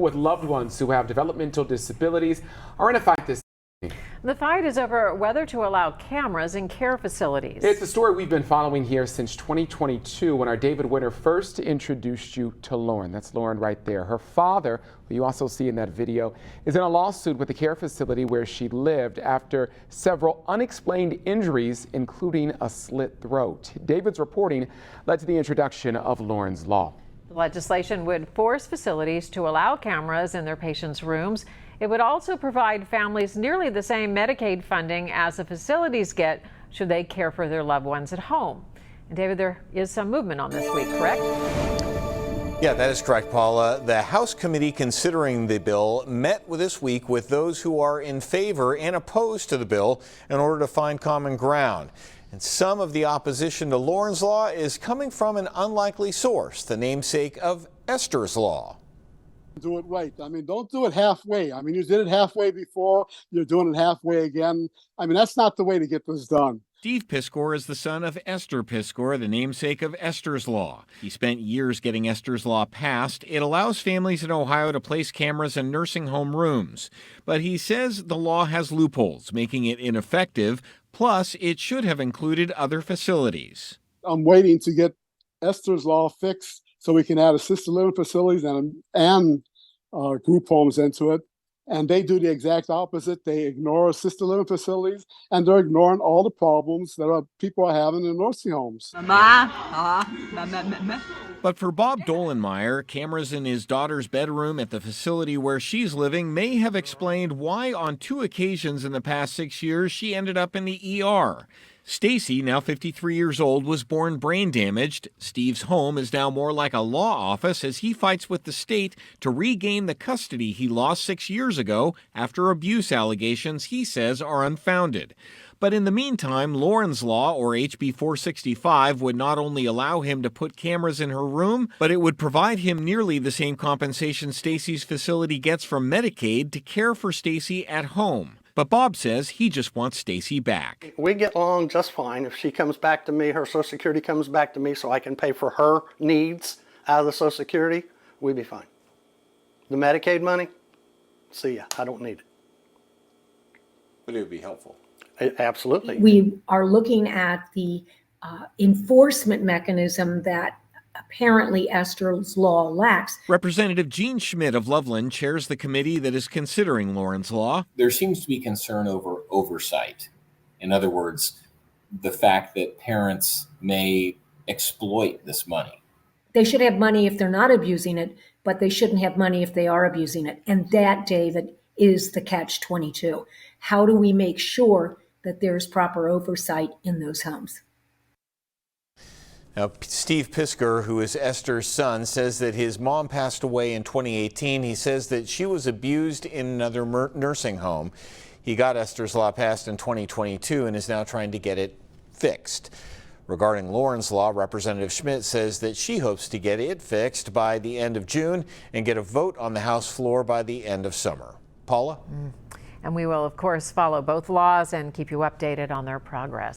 with loved ones who have developmental disabilities are in a fight this evening. The fight is over whether to allow cameras in care facilities. It's a story we've been following here since 2022 when our David Winter first introduced you to Lauren. That's Lauren right there. Her father, who you also see in that video, is in a lawsuit with the care facility where she lived after several unexplained injuries, including a slit throat. David's reporting led to the introduction of Lauren's Law. The legislation would force facilities to allow cameras in their patients' rooms. It would also provide families nearly the same Medicaid funding as the facilities get should they care for their loved ones at home. And David, there is some movement on this week, correct? Yeah, that is correct, Paula. The House committee considering the bill met this week with those who are in favor and opposed to the bill in order to find common ground. And some of the opposition to Lauren's Law is coming from an unlikely source, the namesake of Esther's Law. Do it right. I mean, don't do it halfway. I mean, you did it halfway before, you're doing it halfway again. I mean, that's not the way to get this done. Steve Piskor is the son of Esther Piskor, the namesake of Esther's Law. He spent years getting Esther's Law passed. It allows families in Ohio to place cameras in nursing home rooms. But he says the law has loopholes, making it ineffective. Plus, it should have included other facilities. I'm waiting to get Esther's Law fixed so we can add assisted living facilities and group homes into it. And they do the exact opposite. They ignore assisted living facilities, and they're ignoring all the problems that people are having in nursing homes. But for Bob Dolenmeyer, cameras in his daughter's bedroom at the facility where she's living may have explained why on 2 occasions in the past 6 years she ended up in the ER. Stacy, now 53 years old, was born brain damaged. Steve's home is now more like a law office as he fights with the state to regain the custody he lost 6 years ago after abuse allegations he says are unfounded. But in the meantime, Lauren's Law, or HB 465, would not only allow him to put cameras in her room, but it would provide him nearly the same compensation Stacy's facility gets from Medicaid to care for Stacy at home. But Bob says he just wants Stacy back. We get along just fine. If she comes back to me, her Social Security comes back to me so I can pay for her needs out of the Social Security, we'd be fine. The Medicaid money, see ya, I don't need it. But it would be helpful. Absolutely. We are looking at the enforcement mechanism that apparently Esther's Law lacks. Representative Jean Schmidt of Loveland chairs the committee that is considering Lauren's Law. There seems to be concern over oversight. In other words, the fact that parents may exploit this money. They should have money if they're not abusing it, but they shouldn't have money if they are abusing it. And that, David, is the catch-22. How do we make sure that there's proper oversight in those homes? Now, Steve Piskor, who is Esther's son, says that his mom passed away in 2018. He says that she was abused in another nursing home. He got Esther's Law passed in 2022 and is now trying to get it fixed. Regarding Lauren's Law, Representative Schmidt says that she hopes to get it fixed by the end of June and get a vote on the House floor by the end of summer. Paula? And we will, of course, follow both laws and keep you updated on their progress.